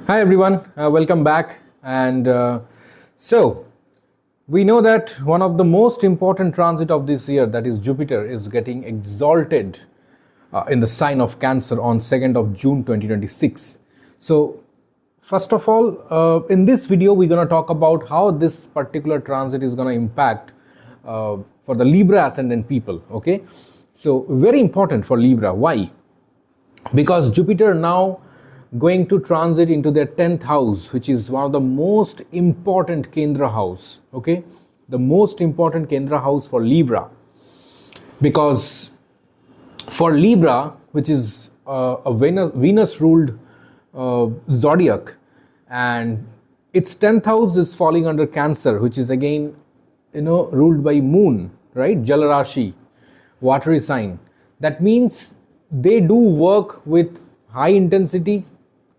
Hi everyone, welcome back. And we know that one of the most important transit of this year, that is Jupiter, is getting exalted in the sign of Cancer on 2nd of June 2026. So first of all, in this video we're going to talk about how this particular transit is going to impact for the Libra Ascendant people. Okay, so very important for Libra. Why? Because Jupiter now going to transit into their 10th house, which is one of the most important Kendra house. Okay, the most important Kendra house for Libra, because for Libra, which is a Venus ruled zodiac, and its 10th house is falling under Cancer, which is again ruled by Moon, right? Jalarashi, watery sign. That means they do work with high intensity,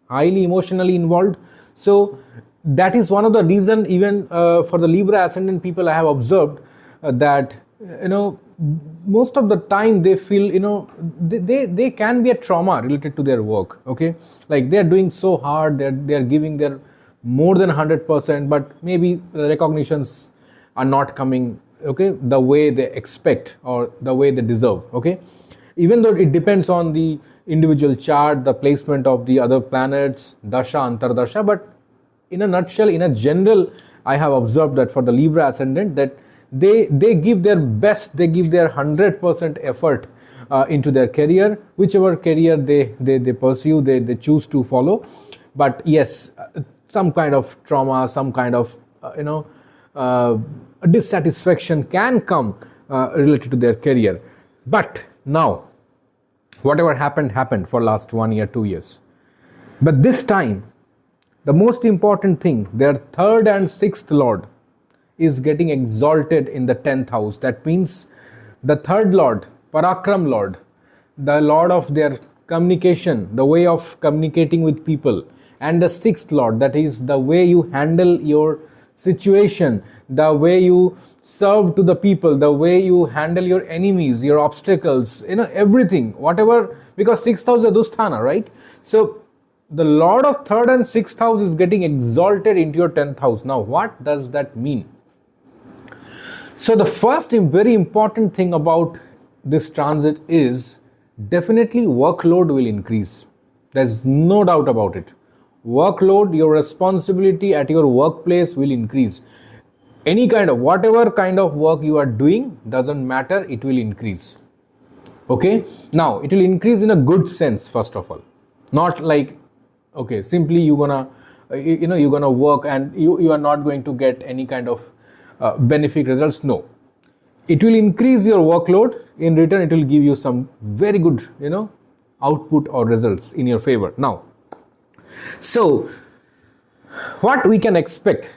highly emotionally involved. So that is one of the reason, even for the Libra Ascendant people, I have observed that most of the time they feel they can be a trauma related to their work. Okay, like they are doing so hard, they are giving their more than 100%, but maybe the recognitions are not coming, okay, the way they expect or the way they deserve. Okay, even though it depends on the individual chart, the placement of the other planets, dasha, antardasha, but in a nutshell, in a general, I have observed that for the Libra Ascendant, that they give their best, they give their 100% effort into their career, whichever career they pursue, they choose to follow. But yes, some kind of trauma, some kind of dissatisfaction can come related to their career. But now, whatever happened for last 1 year, 2 years. But this time, the most important thing, their 3rd and 6th Lord is getting exalted in the 10th house. That means the 3rd Lord, Parakram Lord, the Lord of their communication, the way of communicating with people, and the 6th Lord, that is the way you handle your situation, the way you serve to the people, the way you handle your enemies, your obstacles, everything, whatever, because 6th house is Dusthana, right? So the Lord of 3rd and 6th house is getting exalted into your 10th house. Now, what does that mean? So the first very important thing about this transit is definitely workload will increase. There's no doubt about it. Workload, your responsibility at your workplace will increase. Any kind of, whatever kind of work you are doing, doesn't matter, it will increase. Okay, now it will increase in a good sense, first of all, not like, okay, simply you're gonna work and you are not going to get any kind of benefit results. No, it will increase your workload. In return, it will give you some very good output or results in your favor. Now, so what we can expect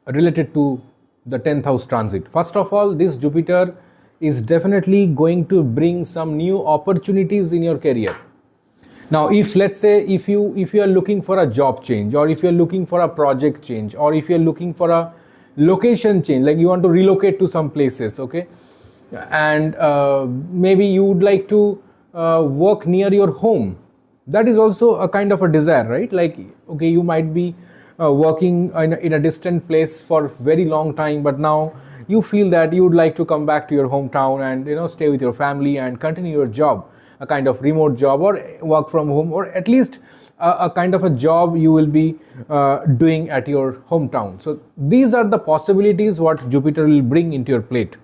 related to the 10th house transit. First of all, this Jupiter is definitely going to bring some new opportunities in your career. Now, if let's say if you are looking for a job change, or if you are looking for a project change, or if you are looking for a location change, like you want to relocate to some places, okay, and maybe you would like to work near your home, that is also a kind of a desire, right? Like, okay, you might be working in a distant place for very long time, but now you feel that you would like to come back to your hometown and stay with your family and continue your job, a kind of remote job or work from home, or at least a kind of a job you will be doing at your hometown. So these are the possibilities what Jupiter will bring into your plate.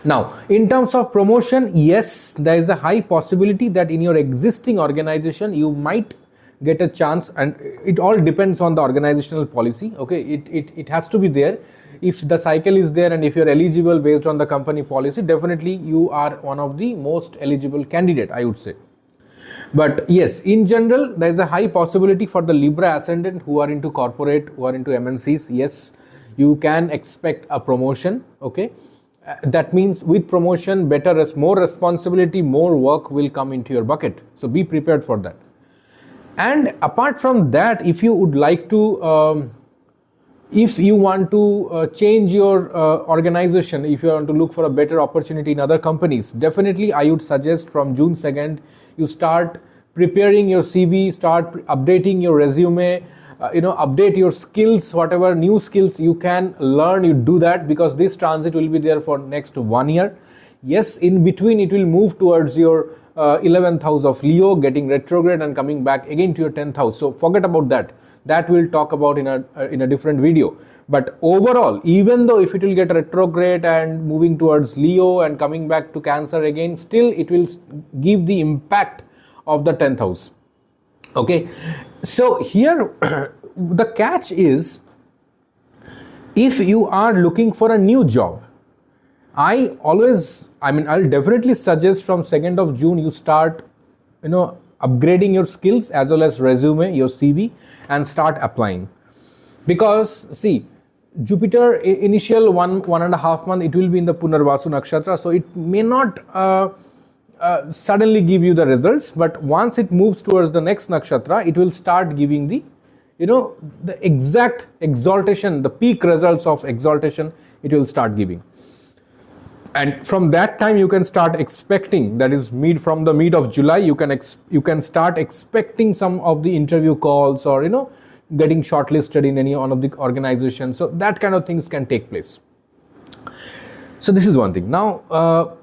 Now, in terms of promotion, yes, there is a high possibility that in your existing organization you might get a chance, and it all depends on the organizational policy. Okay, it has to be there. If the cycle is there and if you're eligible based on the company policy, definitely you are one of the most eligible candidate, I would say. But yes, in general, there is a high possibility for the Libra Ascendant who are into corporate, who are into MNCs. Yes, you can expect a promotion. Okay, that means with promotion, more responsibility, more work will come into your bucket. So be prepared for that. And apart from that, if you would like to if you want to change your organization, if you want to look for a better opportunity in other companies, definitely I would suggest from June 2nd, you start preparing your CV, start updating your resume, update your skills, whatever new skills you can learn, you do that, because this transit will be there for next 1 year. Yes, in between it will move towards your 11th house of Leo, getting retrograde and coming back again to your 10th house. So forget about that. That we'll talk about in a different video. But overall, even though if it will get retrograde and moving towards Leo and coming back to Cancer again, still it will give the impact of the 10th house. Okay, so here the catch is, if you are looking for a new job, I'll definitely suggest from 2nd of June you start, upgrading your skills as well as resume, your CV, and start applying. Because see, Jupiter initial 1.5 month, it will be in the Punarvasu nakshatra, so it may not suddenly give you the results, but once it moves towards the next nakshatra, it will start giving the the exact exaltation, the peak results of exaltation it will start giving. And from that time you can start expecting, that is from the mid of July, you can start expecting some of the interview calls, or getting shortlisted in any one of the organizations. So that kind of things can take place. So this is one thing. Now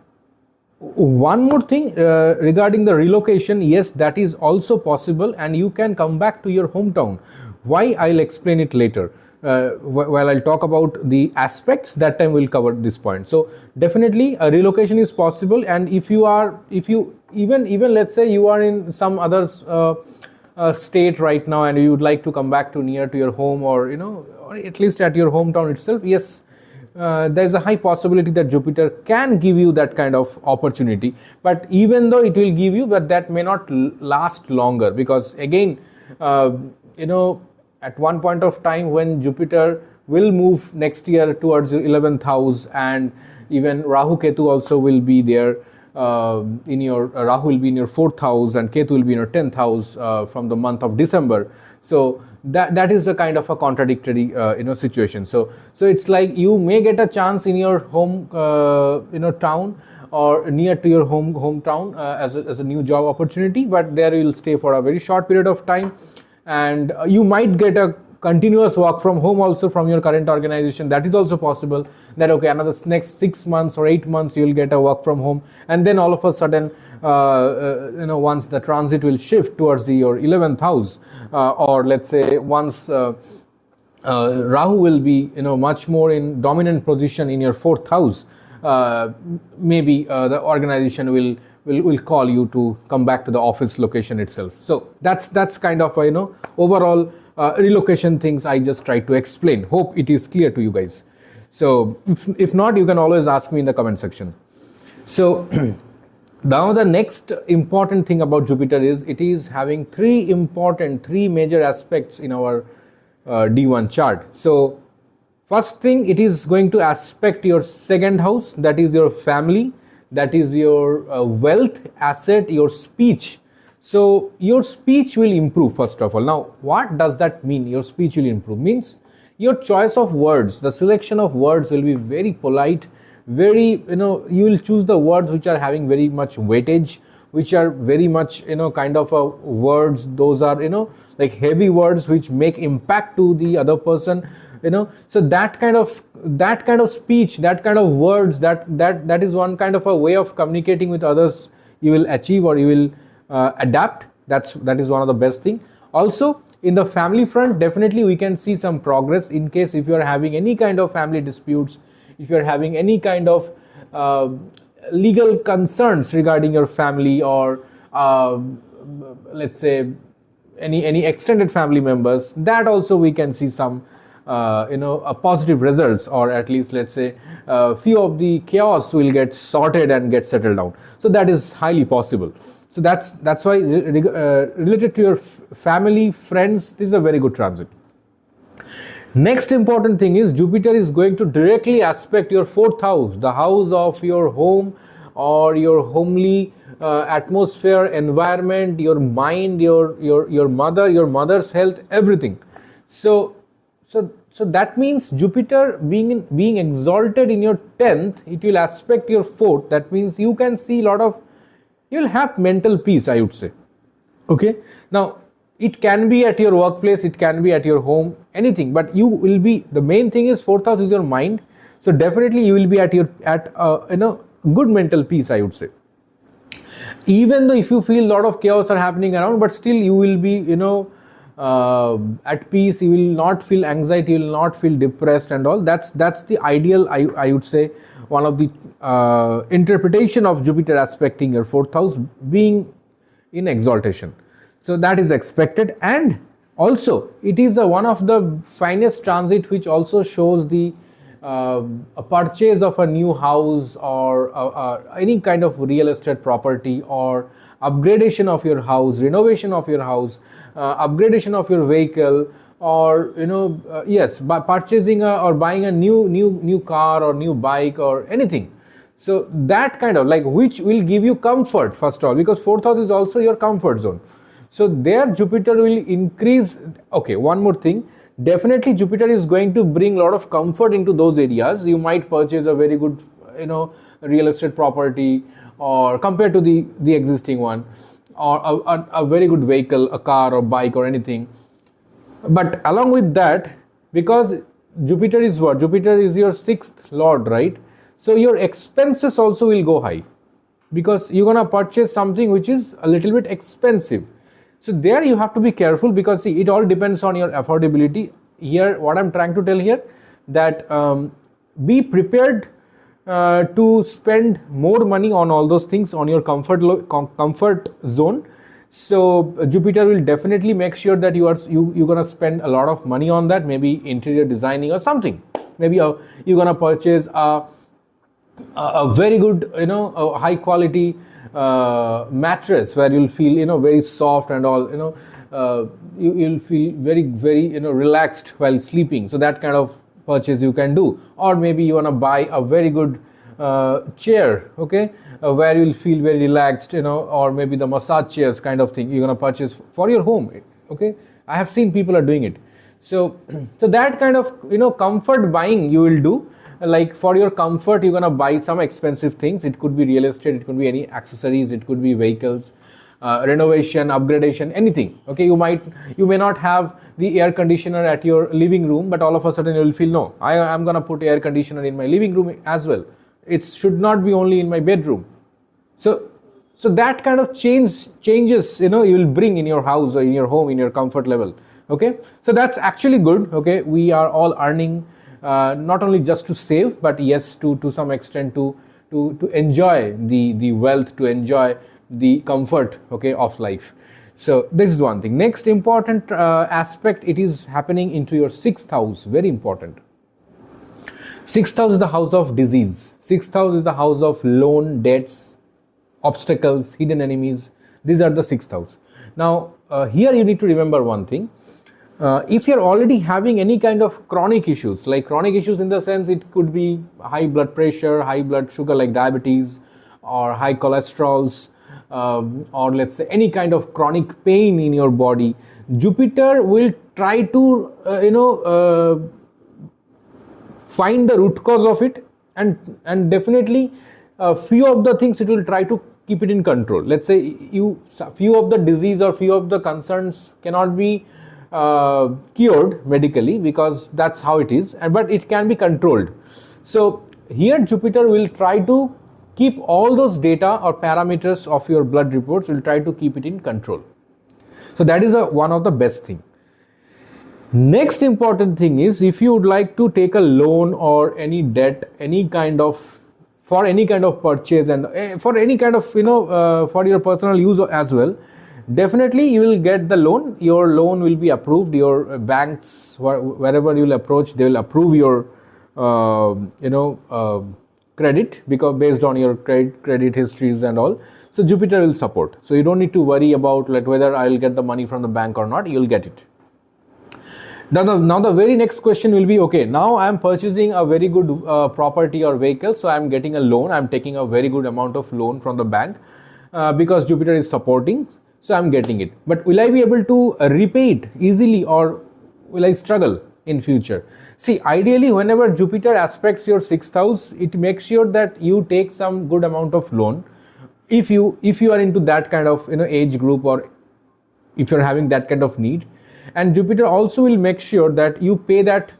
one more thing regarding the relocation, yes, that is also possible, and you can come back to your hometown. Why? I'll explain it later. While I'll talk about the aspects, that time we'll cover this point. So definitely a relocation is possible, and if you even let's say you are in some other state right now and you would like to come back to near to your home, or or at least at your hometown itself, yes, there's a high possibility that Jupiter can give you that kind of opportunity. But even though it will give you, but that may not last longer, because again, at one point of time when Jupiter will move next year towards your 11th house, and even Rahu Ketu also will be there in your Rahu will be in your 4th house and Ketu will be in your 10th house from the month of December. So that is a kind of a contradictory situation. So it's like you may get a chance in your home town, or near to your hometown as a new job opportunity, but there you will stay for a very short period of time. And you might get a continuous work from home also from your current organization. That is also possible, that okay, another next 6 months or 8 months you will get a work from home, and then all of a sudden once the transit will shift towards your 11th house, or let's say once Rahu will be much more in dominant position in your 4th house, maybe the organization will call you to come back to the office location itself. So that's kind of overall relocation things I just tried to explain. Hope it is clear to you guys. So if not, you can always ask me in the comment section. So now the next important thing about Jupiter is it is having three major aspects in our D1 chart. So first thing, it is going to aspect your 2nd house, that is your family, that is your wealth, asset, your speech. So your speech will improve first of all. Now what does that mean, your speech will improve? Means your choice of words, the selection of words will be very polite, very you will choose the words which are having very much weightage, which are very much kind of words, those are like heavy words which make impact to the other person. So that kind of speech, that kind of words, that is one kind of a way of communicating with others you will achieve, or you will adapt. That is one of the best thing. Also in the family front, definitely we can see some progress in case if you are having any kind of family disputes, if you are having any kind of legal concerns regarding your family, or let's say any extended family members, that also we can see some a positive results, or at least let's say few of the chaos will get sorted and get settled down. So that is highly possible. So that's why related to your family, friends, this is a very good transit. Next important thing is Jupiter is going to directly aspect your 4th house, the house of your home or your homely atmosphere, environment, your mind, your mother's health, everything. So that means Jupiter being exalted in your 10th, it will aspect your 4th. That means you can see you'll have mental peace, I would say. Okay, now it can be at your workplace, it can be at your home, anything, but you will be, the main thing is fourth house is your mind, so definitely you will be at your good mental peace, I would say. Even though if you feel a lot of chaos are happening around, but still you will be at peace, you will not feel anxiety, you will not feel depressed and all. That's the ideal, I would say, one of the interpretation of Jupiter aspecting your fourth house being in exaltation. So that is expected, and also it is one of the finest transit which also shows the a purchase of a new house, or any kind of real estate property, or upgradation of your house, renovation of your house, upgradation of your vehicle, or yes, by purchasing or buying a new car or new bike or anything. So that kind of, like, which will give you comfort first of all, because fourth house is also your comfort zone. So there Jupiter will increase. Okay, one more thing, definitely Jupiter is going to bring a lot of comfort into those areas. You might purchase a very good real estate property, or compared to the existing one, or a very good vehicle, a car or bike or anything. But along with that, because Jupiter is what? Jupiter is your sixth lord, right? So your expenses also will go high, because you're gonna purchase something which is a little bit expensive. So there you have to be careful, because see, it all depends on your affordability. Here, what I'm trying to tell here, that be prepared to spend more money on all those things on your comfort zone. So Jupiter will definitely make sure that you're gonna spend a lot of money on that, maybe interior designing or something. Maybe you're gonna purchase a very good, a high quality mattress where you'll feel very soft and all, you'll feel very relaxed while sleeping. So that kind of purchase you can do. Or maybe you want to buy a very good chair, okay, where you'll feel very relaxed, or maybe the massage chairs kind of thing you're going to purchase for your home. Okay, I have seen people are doing it. So that kind of comfort buying you will do. Like for your comfort, you're gonna buy some expensive things. It could be real estate, it could be any accessories, it could be vehicles, renovation, upgradation, anything. Okay, you may not have the air conditioner at your living room, but all of a sudden you will feel, no, I am gonna put air conditioner in my living room as well. It should not be only in my bedroom. So that kind of changes you will bring in your house or in your home, in your comfort level. Okay, so that's actually good. Okay, we are all earning not only just to save, but yes, to some extent to enjoy the wealth, to enjoy the comfort, okay, of life. So this is one thing. Next important aspect, it is happening into your sixth house. Very important. Sixth house is the house of disease. Sixth house is the house of loan, debts, obstacles, hidden enemies. These are the sixth house. Now here you need to remember one thing. If you're already having any kind of chronic issues, like chronic issues in the sense it could be high blood pressure, high blood sugar like diabetes, or high cholesterols, or let's say any kind of chronic pain in your body, Jupiter will try to find the root cause of it, and definitely few of the things it will try to keep it in control. Let's say few of the disease or few of the concerns cannot be cured medically, because that's how it is, but it can be controlled. So here Jupiter will try to keep all those data or parameters of your blood reports, will try to keep it in control. So that is one of the best thing. Next important thing is, if you would like to take a loan or any debt, for any kind of purchase, and for any kind of for your personal use as well, definitely you will get the loan. Your loan will be approved. Your banks, wherever you will approach, they will approve your credit, because based on your credit histories and all. So Jupiter will support. So you don't need to worry about whether I will get the money from the bank or not. You will get it. Now the very next question will be, okay, now I am purchasing a very good property or vehicle, so I am getting a loan. I am taking a very good amount of loan from the bank because Jupiter is supporting. So I'm getting it, but will I be able to repay it easily, or will I struggle in future? See, ideally, whenever Jupiter aspects your sixth house, it makes sure that you take some good amount of loan. If you are into that kind of age group, or if you're having that kind of need. And Jupiter also will make sure that you pay that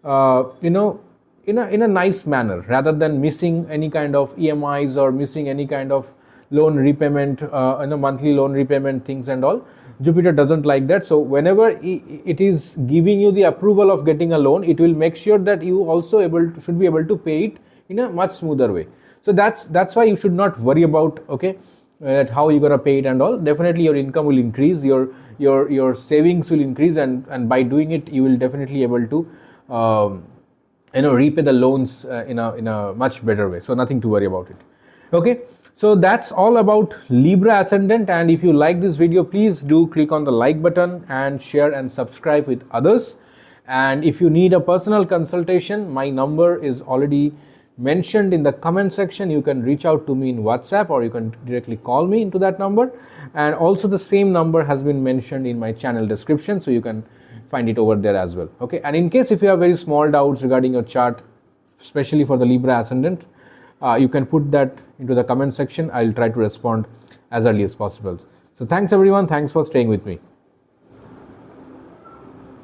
in a nice manner, rather than missing any kind of EMIs or missing any kind of loan repayment, monthly loan repayment things and all. Jupiter doesn't like that. So whenever it is giving you the approval of getting a loan, it will make sure that you also should be able to pay it in a much smoother way. So that's why you should not worry about that how you're gonna pay it and all. Definitely your income will increase, your savings will increase, and by doing it you will definitely able to repay the loans in a much better way. So nothing to worry about it. Okay, so that's all about Libra Ascendant, and if you like this video, please do click on the like button and share and subscribe with others. And if you need a personal consultation, my number is already mentioned in the comment section. You can reach out to me in WhatsApp, or you can directly call me into that number, and also the same number has been mentioned in my channel description, so you can find it over there as well. Okay, and in case if you have very small doubts regarding your chart, especially for the Libra Ascendant, you can put that into the comment section. I'll try to respond as early as possible. So thanks everyone, thanks for staying with me.